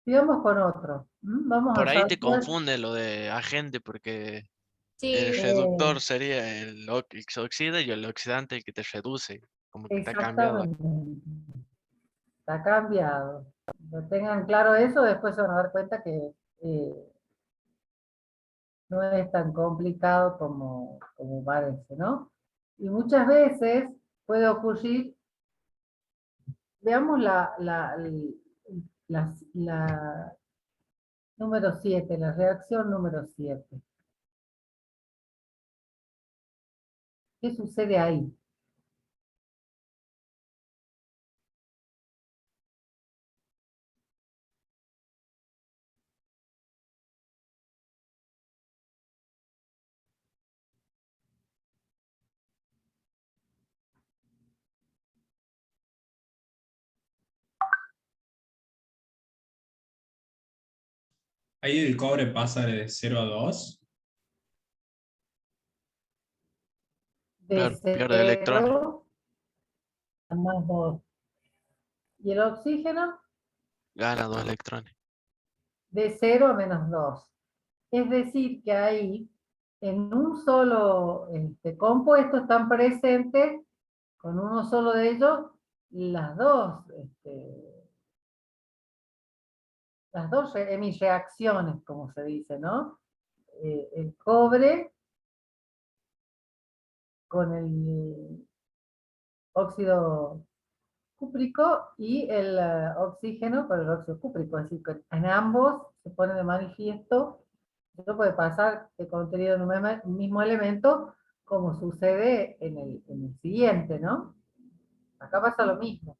Sigamos con otro. Vamos Por a ahí te saltar. confunde lo de agente porque el Sí, reductor sería el que se oxida y el oxidante el que te reduce. Como que está cambiado. Exactamente. Está cambiado. No tengan claro eso, después se van a dar cuenta que no es tan complicado como parece, ¿no? Y muchas veces puede ocurrir, veamos la número 7, la reacción número 7. ¿Qué sucede ahí? Ahí el cobre pasa de 0 a 2. De Claro, pierde electrones. 0 a +2. ¿Y el oxígeno? Gana 2 electrones. De 0 a -2. Es decir, que ahí, en un solo compuesto, están presentes, con uno solo de ellos, las dos, hemirreacciones, como se dice, ¿no? El cobre con el óxido cúprico y el oxígeno con el óxido cúprico. Es decir, que en ambos se pone de manifiesto. Esto puede pasar de contenido en un mismo elemento, como sucede en el siguiente, ¿no? Acá pasa lo mismo.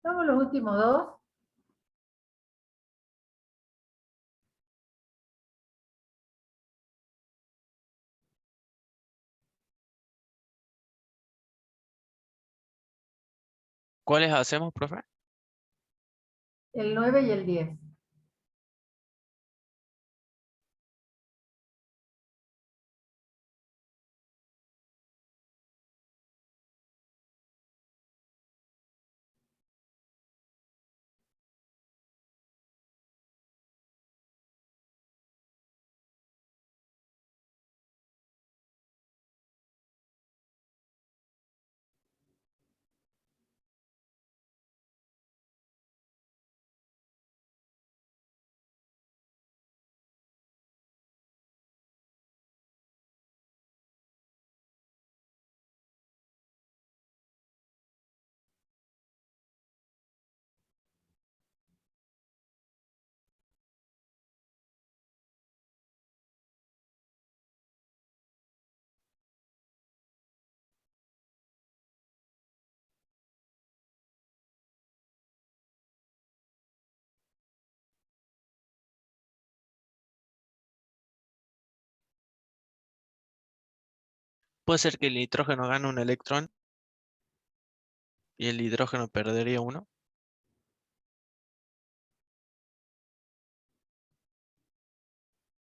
Vamos los últimos dos. ¿Cuáles hacemos, profe? El 9 y el 10. Puede ser que el nitrógeno gane un electrón y el hidrógeno perdería uno.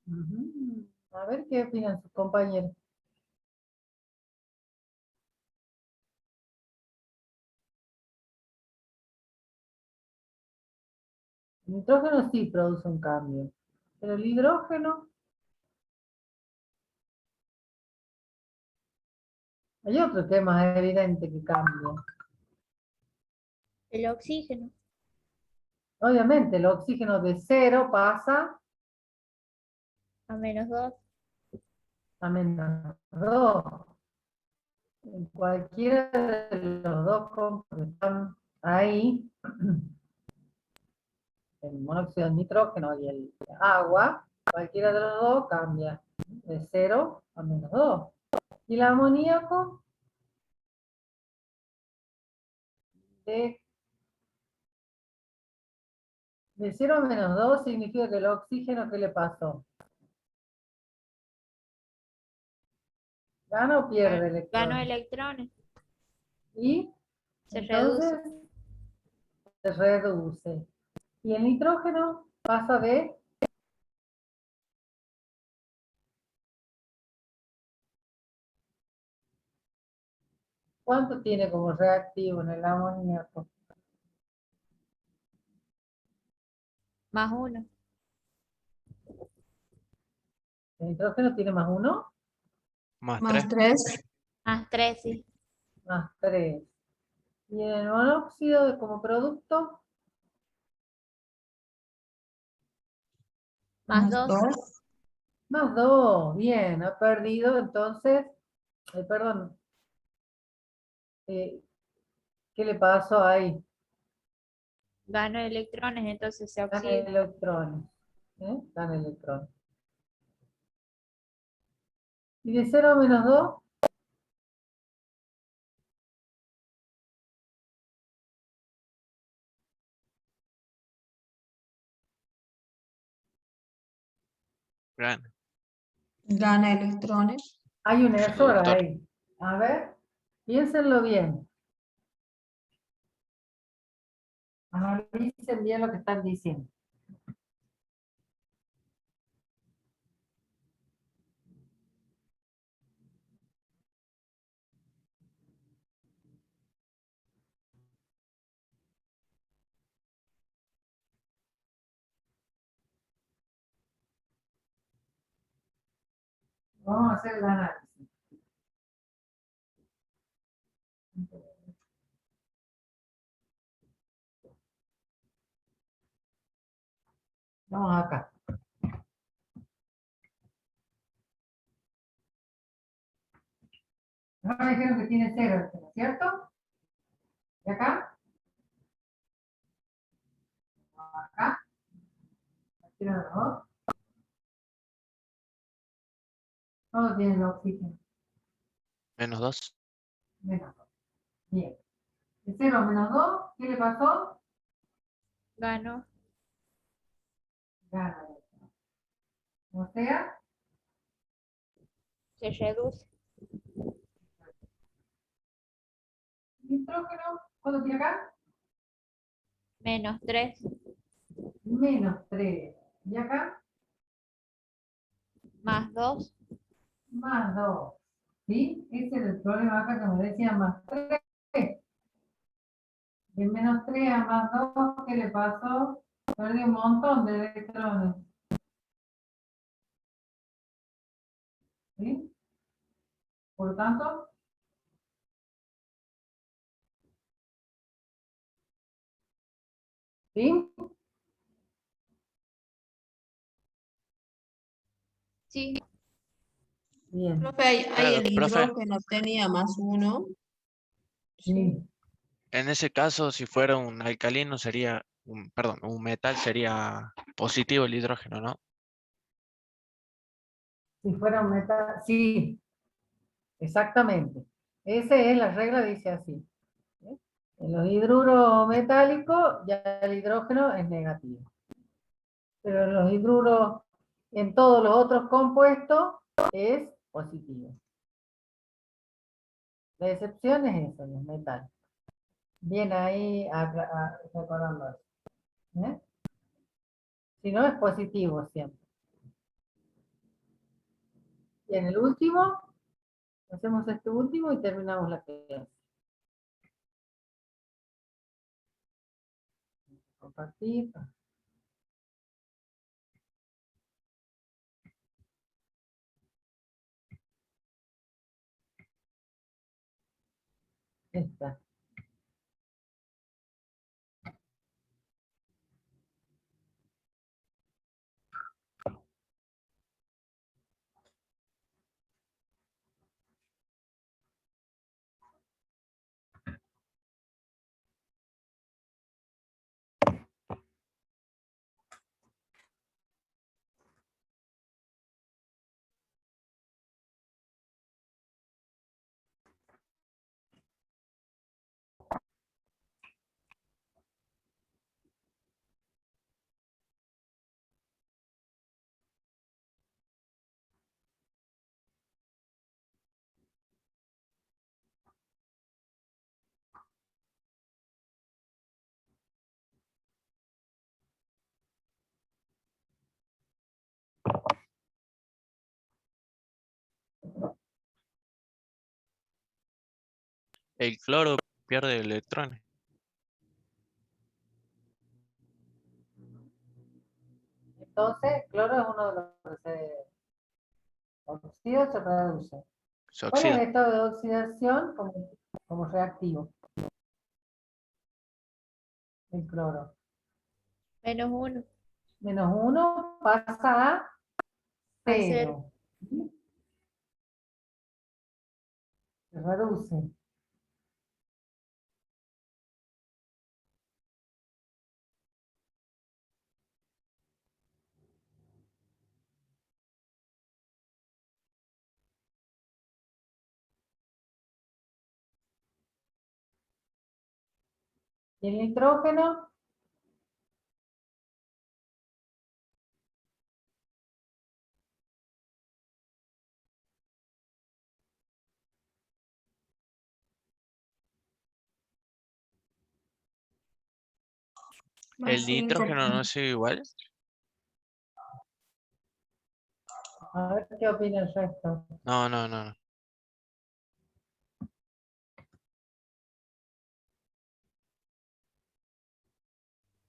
Ujú. A ver qué opinan sus compañeros. El nitrógeno sí produce un cambio, pero el hidrógeno, hay otro que es más evidente que cambia. El oxígeno. Obviamente, el oxígeno de 0 pasa A -2. a -2. En cualquiera de los dos compuestos que están ahí, el monóxido de nitrógeno y el agua, cualquiera de los dos cambia de 0 a -2. Y el amoníaco de 0 a -2 significa que el oxígeno, ¿qué le pasó? ¿Gana o pierde Ganó electrones? electrones. Y Se entonces se reduce. Y el nitrógeno pasa de ¿cuánto tiene como reactivo en el amoníaco? +1. ¿El nitrógeno tiene +1? Más Más 3. 3. +3, sí. +3. Y el monóxido como producto, +2. +2. Bien, ha perdido entonces, perdón, ¿qué le pasó ahí? Ganó electrones, entonces se Gana oxida. electrones. Gana electrones. Y de 0 a -2, Gana. Gana electrones. hay un error Reductor. ahí. A ver, piénsenlo bien. Analicen bien lo que están diciendo. Vamos a hacer el análisis. Vamos acá. Ahora dijeron que tiene 0, ¿cierto? ¿Y acá? Acá. Tiene 2. Todos tienen oxígeno. -2. Menos 2. Bien. De 0 a -2, ¿qué le pasó? Ganó. Gana. O sea, Se reduce. nitrógeno nitrógeno, ¿cuánto tiene acá? -3. -3. ¿Y acá? +2. +2. ¿Sí? Ese es el problema acá que me decía +3. De -3 a +2, ¿qué le pasó? Perdí un montón de electrones. ¿Sí? Por lo tanto, ¿sí? Sí. Bien. Profe, ahí Claro, el profe, hidrógeno tenía +1. Sí. en ese caso, si fuera un alcalino sería, perdón, un metal sería positivo el hidrógeno, ¿no? Si fuera un metal, sí, exactamente. Esa es la regla, dice así. ¿Sí? En los hidruros metálicos ya el hidrógeno es negativo. Pero en los hidruros, en todos los otros compuestos, es positivo. La excepción es esa, los metales. Bien ahí recordando eso. ¿Eh? Si no, es positivo siempre. Y en el último, hacemos este último y terminamos la clase. Compartir. Esta. El cloro pierde electrones. Entonces, cloro es uno de los que se oxida, se reduce. Se ¿Cuál es el oxida. estado de oxidación como reactivo? El cloro. -1. -1 pasa a A 0. 0. Se reduce. ¿Y el nitrógeno? El +5. nitrógeno no sigue igual. A ver qué opina el resto. No, no, no, no.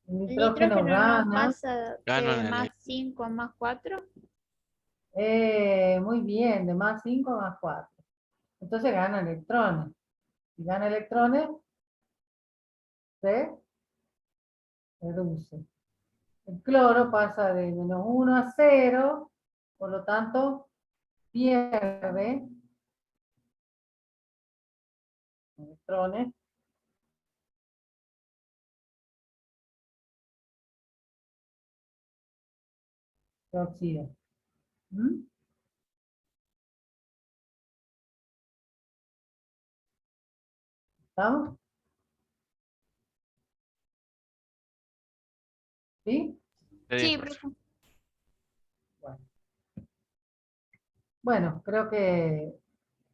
El El nitrógeno nitrógeno no gana. pasa Gano de en el +5 a +4. Muy bien, de +5 a +4. Entonces gana electrones. Si gana electrones, se reduce. El cloro pasa de -1 a 0, por lo tanto, pierde electrones. Se oxida. ¿Mm? ¿Estamos? ¿Sí? Sí, profe. profe. Bueno. Bueno, creo que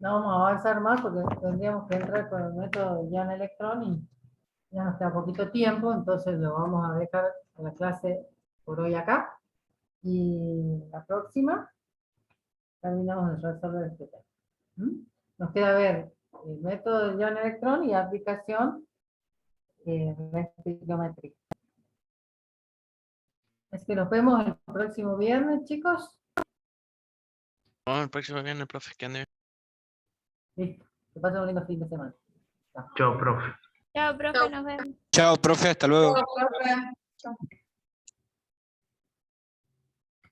No vamos a avanzar más porque tendríamos que entrar con el método de ion-electrón y ya nos queda poquito tiempo, entonces lo vamos a dejar a la clase por hoy acá. Y la próxima terminamos de resolver este tema. Nos queda ver el método de ion-electrón y aplicación de la estequiometría. Así que nos vemos el próximo viernes, chicos. Vamos el próximo viernes, profe, que ande bien. Listo. Que pasen un lindo fin de semana. Chao, profe. Chao, profe, nos vemos. Chao, profe, hasta luego. Chao, profe. Chao.